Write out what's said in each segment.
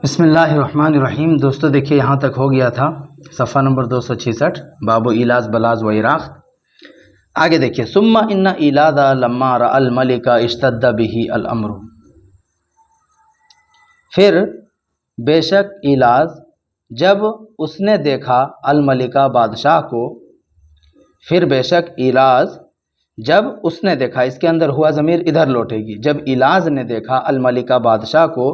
بسم اللہ الرحمن الرحیم۔ دوستو دیکھیے یہاں تک ہو گیا تھا صفحہ نمبر 266 باب ایلاز بلاز و عراق۔ آگے دیکھیے ثم ان ایلاذ لما رأى الملک اشتد به الامر، پھر بے شک ایلاز جب اس نے دیکھا الملکہ بادشاہ کو، پھر بے شک ایلاز جب اس نے دیکھا، اس کے اندر ہوا ضمیر ادھر لوٹے گی، جب ایلاز نے دیکھا الملکہ بادشاہ کو،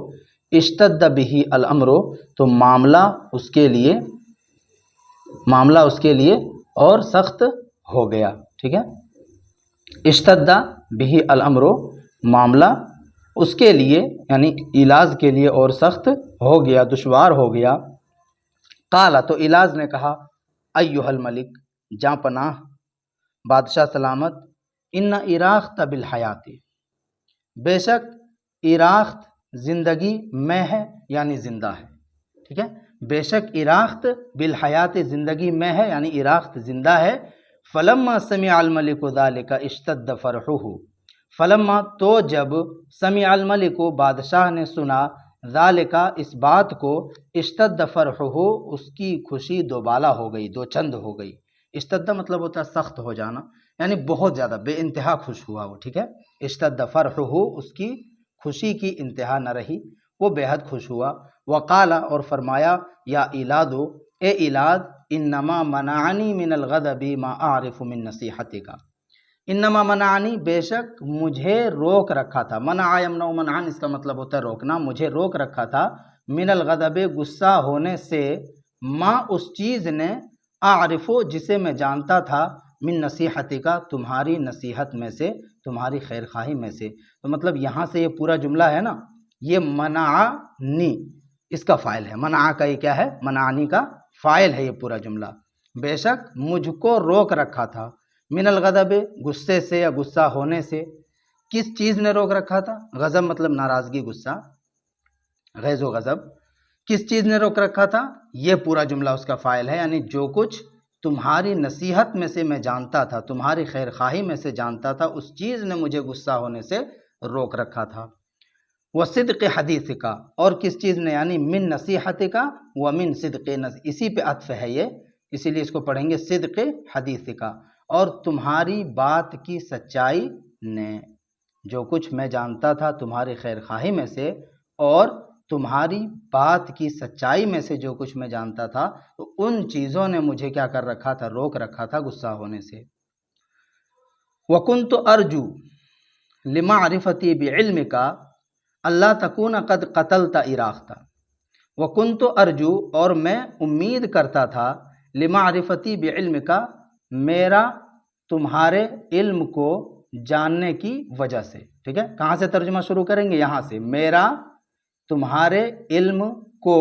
اشتد به الامر تو معاملہ اس کے لیے اور سخت ہو گیا۔ ٹھیک ہے، اشتد به الامر معاملہ اس کے لیے یعنی ایلاز کے لیے اور سخت ہو گیا، دشوار ہو گیا۔ قال تو ایلاز نے کہا ایھا الملک جاں پناہ بادشاہ سلامت، ان اراخت بالحیات بے شک اراخت زندگی میں ہے یعنی زندہ ہے۔ ٹھیک ہے، بے شک اراخت بالحیات زندگی میں ہے یعنی اراخت زندہ ہے۔ فلما سمع الملک ذلک اشتد فرحہ، فلما تو جب سمع الملک بادشاہ نے سنا، ذالک اس بات کو، اشتد فرحہ اس کی خوشی دوبالا ہو گئی، دو چند ہو گئی۔ اشتد مطلب ہوتا ہے سخت ہو جانا، یعنی بہت زیادہ بے انتہا خوش ہوا وہ۔ ٹھیک ہے، اشتد فرحہ اس کی خوشی کی انتہا نہ رہی، وہ بے حد خوش ہوا۔ وقال اور فرمایا یا ایلاذ اے ایلاذ، انما منعنی من الغضب ما اعرف من نصیحتک، انما منعنی بے شک مجھے روک رکھا تھا، منع یمنع منعا اس کا مطلب ہوتا ہے روکنا، مجھے روک رکھا تھا، من الغضب غصہ ہونے سے، ما اس چیز نے، اعرف جسے میں جانتا تھا، من نصیحتک تمہاری نصیحت میں سے، تمہاری خیر خواہی میں سے۔ تو مطلب یہاں سے یہ پورا جملہ ہے نا، یہ منعنی اس کا فاعل ہے، منع کا یہ کیا ہے، منعنی کا فاعل ہے یہ پورا جملہ۔ بے شک مجھ کو روک رکھا تھا، من الغضب غصے سے یا غصہ ہونے سے۔ کس چیز نے روک رکھا تھا؟ غضب مطلب ناراضگی، غصہ، غیظ و غضب۔ کس چیز نے روک رکھا تھا؟ یہ پورا جملہ اس کا فاعل ہے، یعنی جو کچھ تمہاری نصیحت میں سے میں جانتا تھا، تمہاری خیر خواہی میں سے جانتا تھا، اس چیز نے مجھے غصہ ہونے سے روک رکھا تھا۔ وصدق حدیثک اور کس چیز نے، یعنی من نصیحتک ومن صدق، اسی پہ عطف ہے یہ، اسی لیے اس کو پڑھیں گے صدق حدیثک، اور تمہاری بات کی سچائی نے، جو کچھ میں جانتا تھا تمہاری خیر خواہی میں سے اور تمہاری بات کی سچائی میں سے جو کچھ میں جانتا تھا، تو ان چیزوں نے مجھے کیا کر رکھا تھا، روک رکھا تھا غصہ ہونے سے۔ وَكُنْتُ أَرْجُو لِمَعْرِفَتِي بِعِلْمِكَ اللہ تکون قد قتلت اراخت، وَكُنْتُ أَرْجُو اور میں امید کرتا تھا، لِمَعْرِفَتِي بِعِلْمِكَ میرا تمہارے علم کو جاننے کی وجہ سے۔ ٹھیک ہے، کہاں سے ترجمہ شروع کریں گے؟ یہاں سے، میرا تمہارے علم کو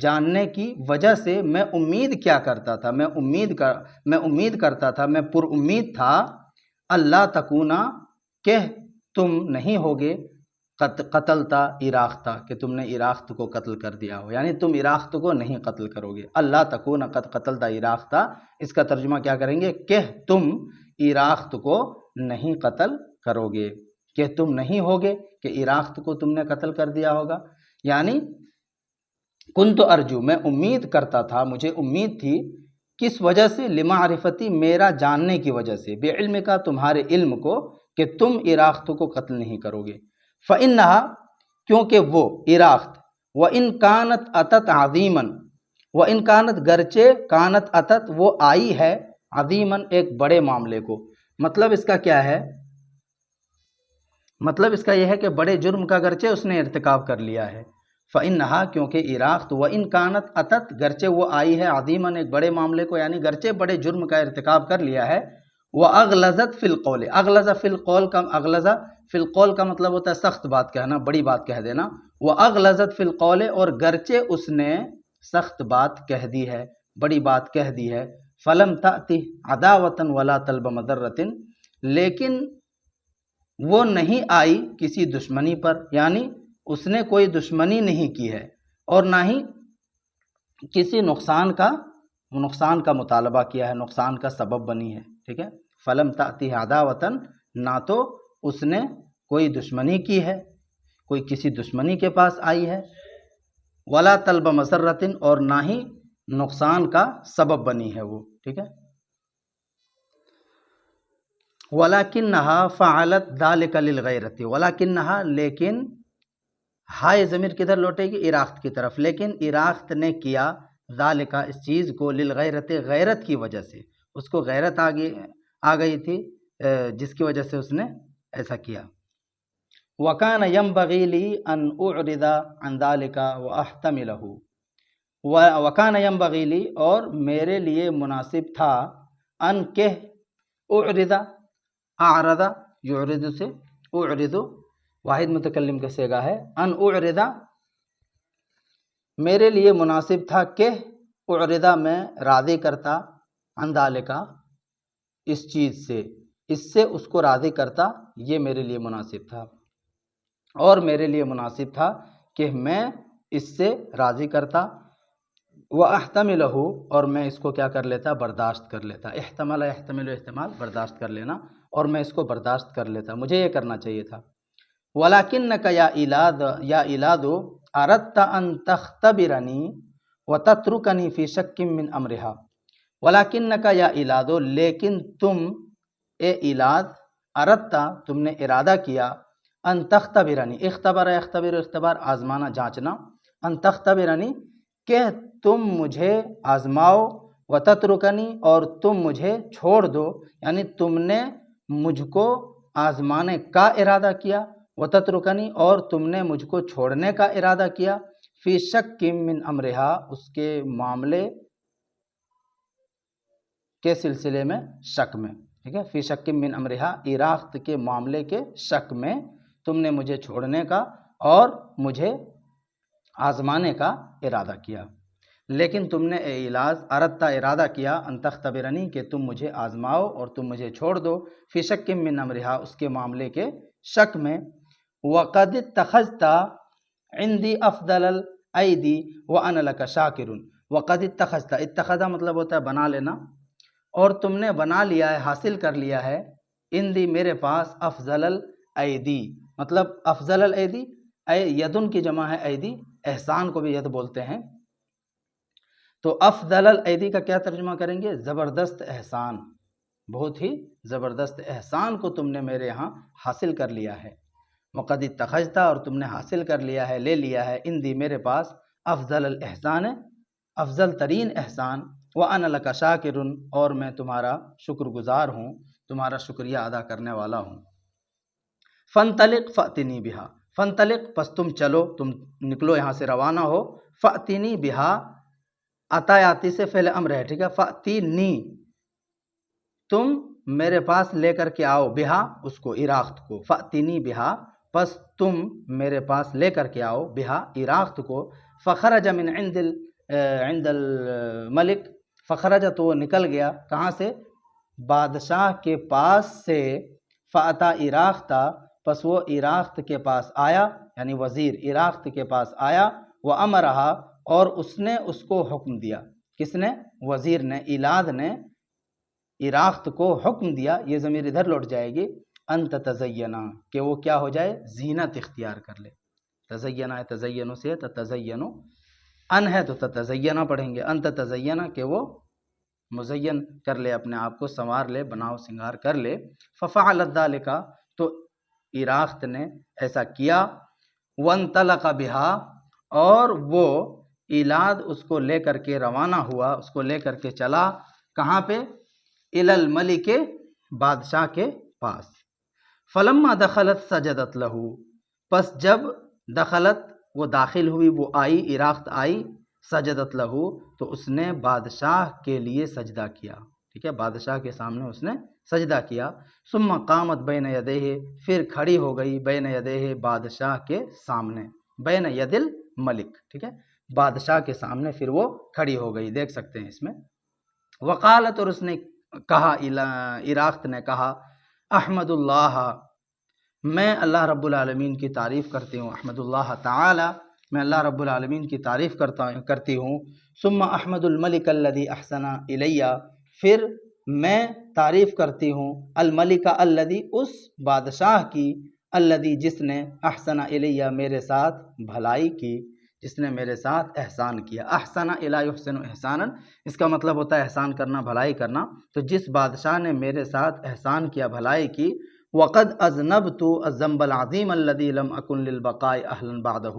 جاننے کی وجہ سے میں امید کیا کرتا تھا، میں امید کرتا تھا، میں پر امید تھا، اللہ تکونا کہ تم نہیں ہوگے، قتلتا اراختا کہ تم نے اراخت کو قتل کر دیا ہو، یعنی تم اراخت کو نہیں قتل کرو گے۔ اللہ تکون قد قتلتا اراختا اس کا ترجمہ کیا کریں گے، کہ تم اراخت کو نہیں قتل کرو گے، کہ تم نہیں ہوگے کہ اراخت کو تم نے قتل کر دیا ہوگا۔ یعنی کنت ارجو میں امید کرتا تھا، مجھے امید تھی، کس وجہ سے؟ لمعرفتی میرا جاننے کی وجہ سے، بے علم کا تمہارے علم کو، کہ تم اراخت کو قتل نہیں کرو گے۔ فإنها کیونکہ وہ اراخت، وإن كانت أتت عظیما وإن كانت گرچہ کانت اتت وہ آئی ہے، عظیما ایک بڑے معاملے کو۔ مطلب اس کا کیا ہے؟ مطلب اس کا یہ ہے کہ بڑے جرم کا گرچہ اس نے ارتکاب کر لیا ہے۔ فإنها کیونکہ اراخت، وإن كانت أتت گرچہ وہ آئی ہے، عظیما ایک بڑے معاملے کو، یعنی گرچہ بڑے جرم کا ارتکاب کر لیا ہے۔ وأغلظت فی القول، اغلظ فی القول کا، اغلظ فی القول کا مطلب ہوتا ہے سخت بات کہنا، بڑی بات کہہ دینا۔ وأغلظت فی القول اور گرچہ اس نے سخت بات کہہ دی ہے، بڑی بات کہہ دی ہے۔ فلم تأتہ عداوة ولا طلب مضرۃ لیکن وہ نہیں آئی کسی دشمنی پر، یعنی اس نے کوئی دشمنی نہیں کی ہے اور نہ ہی کسی نقصان کا مطالبہ کیا ہے، نقصان کا سبب بنی ہے۔ ٹھیک ہے، فلم تأتہ عداوة نہ تو اس نے کوئی دشمنی کی ہے، کوئی کسی دشمنی کے پاس آئی ہے، ولا طلب مسرتن، اور نہ ہی نقصان کا سبب بنی ہے وہ، ٹھیک ہے. وَلَكِنَّهَا فَعَلَتْ ذَلِكَ لِلْغَيْرَةِ، وَلَكِنَّهَا، لیکن، ہائے ضمیر کدھر لوٹے گی؟ اراخت کی طرف. لیکن اراخت نے کیا ذالکا، اس چیز کو، للغیرت، غیرت کی وجہ سے، اس کو غیرت آ گئی تھی جس کی وجہ سے اس نے ایسا کیا. وَكَانَ يَنبَغِي لِي أَنْ أُعْرِضَ عَنْ ذَلِكَ وَأَحْتَمِلَهُ. وَكَانَ يَنبَغِي لِي، اور میرے لیے مناسب تھا، ان کہ، اعرض، اعرض، یعرض سے، اعرض واحد متکلم کا صیغہ ہے، ان اعرض، میرے لیے مناسب تھا کہ اعرض، میں راضی کرتا، عن ذالک، اس چیز سے، اس سے اس کو راضی کرتا، یہ میرے لیے مناسب تھا. اور میرے لیے مناسب تھا کہ میں اس سے راضی کرتا، وَأَحْتَمِلَهُ، اور میں اس کو کیا کر لیتا؟ برداشت کر لیتا. احتمل، احتمل، احتمال، برداشت کر لینا، اور میں اس کو برداشت کر لیتا، مجھے یہ کرنا چاہیے تھا. وَلَكِنَّكَ يَا إِلَادُ أَرَدْتَ أَن تَخْتَبِرَنِي وَتَتْرُكَنِي فِي شَكٍّ مِّنْ أَمْرِهَا. وَلَكِنَّكَ يَا إِلَادُ، لیکن تم، اے ایلاد، اردتا، تم نے ارادہ کیا، ان تختبرنی، اختبر، اختبر، اختبار، آزمانا، جانچنا، ان تختبرنی، کہ تم مجھے آزماؤ، وتترکنی، اور تم مجھے چھوڑ دو، یعنی تم نے مجھ کو آزمانے کا ارادہ کیا، وتترکنی، اور تم نے مجھ کو چھوڑنے کا ارادہ کیا، فی شک من امرہا، اس کے معاملے کے سلسلے میں، شک میں، ٹھیک ہے. فی شک من امرہا، اراخت کے معاملے کے شک میں تم نے مجھے چھوڑنے کا اور مجھے آزمانے کا ارادہ کیا. لیکن تم نے، اے ایلاز، اردتا، ارادہ کیا، ان تختبرنی، کہ تم مجھے آزماؤ اور تم مجھے چھوڑ دو، فی شک من امرہا، اس کے معاملے کے شک میں. وقد اتخذت عندی افضل الایدی وانا لک شاکر. وقد اتخذت، اتخذ مطلب ہوتا ہے بنا لینا، اور تم نے بنا لیا ہے، حاصل کر لیا ہے، عندی، میرے پاس، افضل الایدی، مطلب افضل الایدی، یدن کی جمع ہے ایدی، احسان کو بھی ید بولتے ہیں. تو افضل الایدی کا کیا ترجمہ کریں گے؟ زبردست احسان، بہت ہی زبردست احسان کو تم نے میرے ہاں حاصل کر لیا ہے. وقد اتخذت، اور تم نے حاصل کر لیا ہے، لے لیا ہے، عندی، میرے پاس، افضل الاحسان، افضل ترین احسان، وانا لک شاکر، اور میں تمہارا شکر گزار ہوں، تمہارا شکریہ ادا کرنے والا ہوں. فانطلق فأتنی بہا، فانطلق، پس تم چلو، تم نکلو یہاں سے، روانہ ہو، فأتنی بہا، عطایاتی سے فعل امر ہے، ٹھیک ہے. فأتنی، تم میرے پاس لے کر کے آؤ، بہا، اس کو، اراخت کو، فأتنی بہا، پس تم میرے پاس لے کر کے آؤ، بہا، اراخت کو. فخرج من عند الملک، فخرج، تو وہ نکل گیا، کہاں سے؟ بادشاہ کے پاس سے. فاتا اراختا، پس وہ اراخت کے پاس آیا، یعنی وزیر اراخت کے پاس آیا. وامرہا، اور اس نے اس کو حکم دیا. کس نے؟ وزیر نے، ایلاد نے اراخت کو حکم دیا، یہ ضمیر ادھر لوٹ جائے گی، ان تتزینا، کہ وہ کیا ہو جائے؟ زینت اختیار کر لے. تزینا ہے، تزینو سے، تتزینو، ان ہے تو تتزینا پڑھیں گے، ان تتزینا، کہ وہ مزین کر لے، اپنے آپ کو سنوار لے، بناؤ سنگار کر لے. ففعلت ذالک، تو اراخت نے ایسا کیا. وانطلق بہا، اور وہ ایلاد اس کو لے کر کے روانہ ہوا، اس کو لے کر کے چلا، کہاں پہ؟ الی الملک، بادشاہ کے پاس. فلما دخلت سجدت لہ، پس جب دخلت، وہ داخل ہوئی، وہ آئی، اراخت آئی، سجدت لہ، تو اس نے بادشاہ کے لیے سجدہ کیا، ٹھیک ہے، بادشاہ کے سامنے اس نے سجدہ کیا. ثم قامت بین یدیہ، پھر کھڑی ہو گئی، بین یدیہ، بادشاہ کے سامنے، بین ید الملک، ٹھیک ہے، بادشاہ کے سامنے پھر وہ کھڑی ہو گئی، دیکھ سکتے ہیں اس میں. وقالت، اور اس نے کہا، اراخت نے کہا، احمد اللہ، میں اللہ رب العالمین کی تعریف کرتی ہوں، احمد اللہ تعالی، میں اللہ رب العالمین کی تعریف کرتی ہوں. ثم احمد الملک الذی احسن الی، پھر میں تعریف کرتی ہوں، الملک الذی، اس بادشاہ کی، الذی، جس نے، احسن الی، میرے ساتھ بھلائی کی، جس نے میرے ساتھ احسان کیا. احسن الا یحسن احسانا، اس کا مطلب ہوتا ہے احسان کرنا، بھلائی کرنا. تو جس بادشاہ نے میرے ساتھ احسان کیا، بھلائی کی. وقد اذنبت الذنب العظیم الذی لم اکن للبقاء اہلا بعدہ.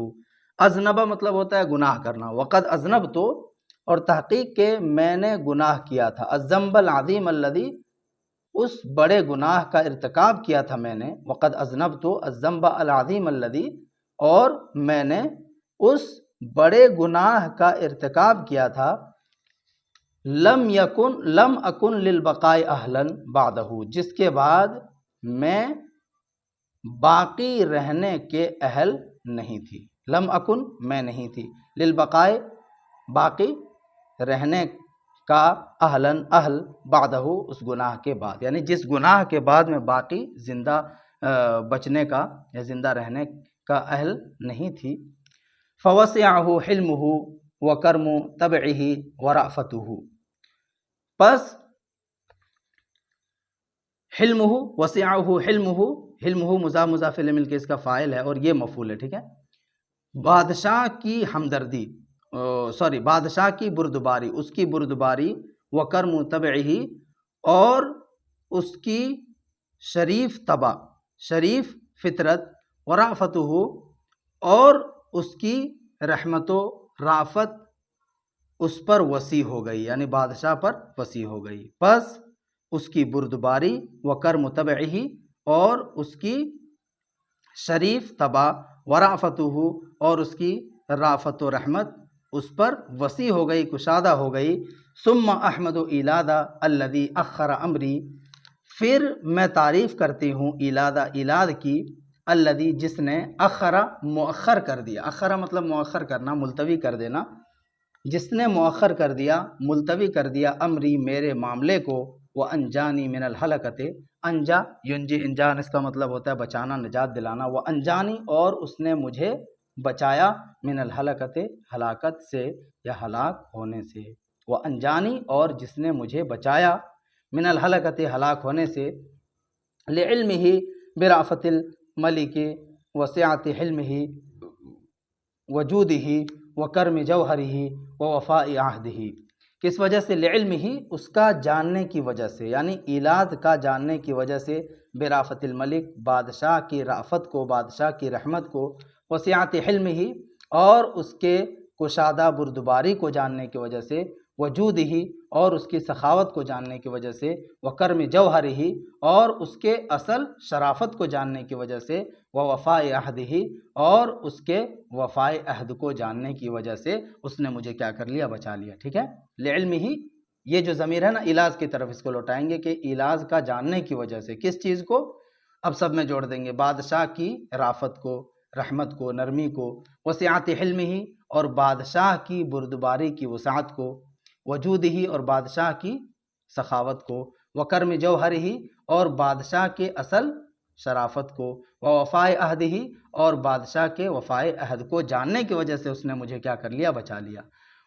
اذنبہ مطلب ہوتا ہے گناہ کرنا. وقد اذنبت، اور تحقیق کہ میں نے گناہ کیا تھا. الذنب العظیم الذی، اس بڑے گناہ کا ارتکاب کیا تھا میں نے. وقد اذنبت الذنب العظیم الذی، اور میں نے اس بڑے گناہ کا ارتکاب کیا تھا. لم اکن للبقاء اہلا بعدہ، جس کے بعد میں باقی رہنے کے اہل نہیں تھی. لم اکن، میں نہیں تھی. للبقاء، باقی رہنے کا. اہل بعدہ، اس گناہ کے بعد، یعنی جس گناہ کے بعد میں باقی زندہ بچنے کا یا زندہ رہنے کا اہل نہیں تھی. فوسعہ حلمہ وکرم طبعہ ورأفتہ. پس حلمہ، وسعہ حلمہ، حلمہ مضاف الیہ مل کے اس کا فاعل ہے اور یہ مفعول ہے. ٹھیک ہے. بادشاہ کی ہمدردی، بادشاہ کی بردباری، اس کی بردباری. وکرم طبعہ، اور اس کی شریف طبع، شریف فطرت. ورأفتہ، اور اس کی رحمت و رافت اس پر وسیع ہو گئی، یعنی بادشاہ پر وسیع ہو گئی. پس اس کی بردباری، وکرم طبعہ، اور اس کی شریف طبع. ورأفتہ، اور اس کی رافت و رحمت اس پر وسیع ہو گئی، کشادہ ہو گئی. ثم احمد ایلادہ الذی اخر امری، پھر میں تعریف کرتی ہوں ایلادہ، ایلاد کی. الذی، جس نے اخرا، مؤخر کر دیا. اخرا مطلب مؤخر کرنا، ملتوی کر دینا. جس نے مؤخر کر دیا، ملتوی کر دیا. امری، میرے معاملے کو. وانجانی من الہلکۃ، انجا ینجی، انجان اس کا مطلب ہوتا ہے بچانا، نجات دلانا. وانجانی، اور اس نے مجھے بچایا. من الہلکۃ، ہلاکت سے یا ہلاک ہونے سے. وانجانی، اور جس نے مجھے بچایا. من الہلکۃ، ہلاک ہونے سے. لعلمہ برافت الملک وسعت حلمہ وجودہ وکرم جوہرہ ووفاء عہدہ. کس وجہ سے؟ لعلم ہی، اس کا جاننے کی وجہ سے، یعنی ایلاد کا جاننے کی وجہ سے. برافت الملک، بادشاہ کی رافت کو، بادشاہ کی رحمت کو. وسعت حلم ہی، اور اس کے کشادہ بردباری کو جاننے کی وجہ سے. وجود ہی، اور اس کی سخاوت کو جاننے کی وجہ سے. وکرم جوہر ہی، اور اس کے اصل شرافت کو جاننے کی وجہ سے. ووفاء عہد ہی، اور اس کے وفاء عہد کو جاننے کی وجہ سے اس نے مجھے کیا کر لیا؟ بچا لیا. ٹھیک ہے. لعلم ہی، یہ جو ضمیر ہے نا ایلاز کی طرف، اس کو لوٹائیں گے کہ ایلاز کا جاننے کی وجہ سے. کس چیز کو؟ اب سب میں جوڑ دیں گے. بادشاہ کی رافت کو، رحمت کو، نرمی کو. وسعت حلم ہی، اور بادشاہ کی بردباری کی وسعت کو. وجود ہی، اور بادشاہ کی سخاوت کو. وکرم جوہر ہی، اور بادشاہ کے اصل شرافت کو. ووفاء عہد ہی، اور بادشاہ کے وفاء عہد کو جاننے کی وجہ سے اس نے مجھے کیا کر لیا؟ بچا لیا.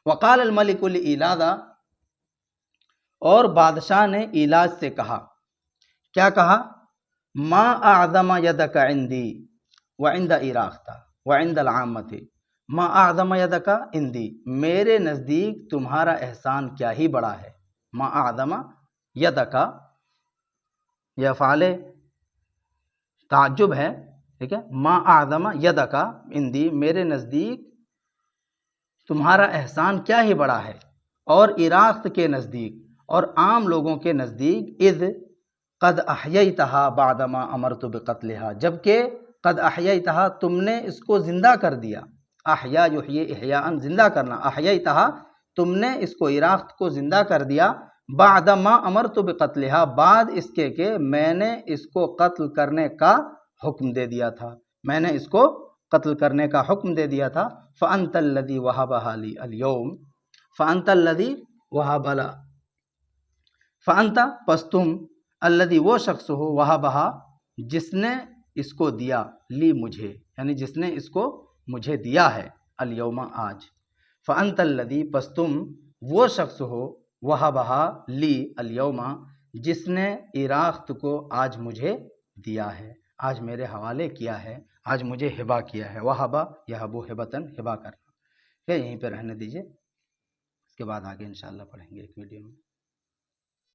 وقال الملک لایلادہ، اور بادشاہ نے ایلاج سے کہا. کیا کہا؟ ما اعظم یدک عندی وعند ایراختہ وعند العامۃ. ما اعظم یدک عندی، میرے نزدیک تمہارا احسان کیا ہی بڑا ہے. ما اعظم یدک، یہ افعال تعجب ہے. ٹھیک ہے. ما اعظم یدک عندی، میرے نزدیک تمہارا احسان کیا ہی بڑا ہے. اور ایراخت کے نزدیک، اور عام لوگوں کے نزدیک. اذ قد احییتہا بعدما امرت بقتلہا، جبکہ قد احییتہا، تم نے اس کو زندہ کر دیا. احیا یحیی احیاء، زندہ کرنا. احییتہا، تم نے اس کو، ایراخت کو زندہ کر دیا. بعدما امرت بقتلہا، بعد اس کے کہ میں نے اس کو قتل کرنے کا حکم دے دیا تھا. میں نے اس کو قتل کرنے کا حکم دے دیا تھا. فأنت الذی وہبہا لی اليوم، فأنت الذی وہب لا، فأنت، پس تم، الذی، وہ شخص ہو، وہبہا، جس نے اس کو دیا، لی، مجھے، یعنی جس نے اس کو مجھے دیا ہے. اليوم، آج. فأنت الذی، پس تم وہ شخص ہو، وہبہا لی اليوم، جس نے ایراخت کو آج مجھے دیا ہے، آج میرے حوالے کیا ہے، آج مجھے ہبہ کیا ہے. وہبہ یہب ہبتن، ہبہ کرنا. ٹھیک ہے، یہیں پہ رہنے دیجیے، اس کے بعد آگے انشاءاللہ پڑھیں گے ایک ویڈیو میں.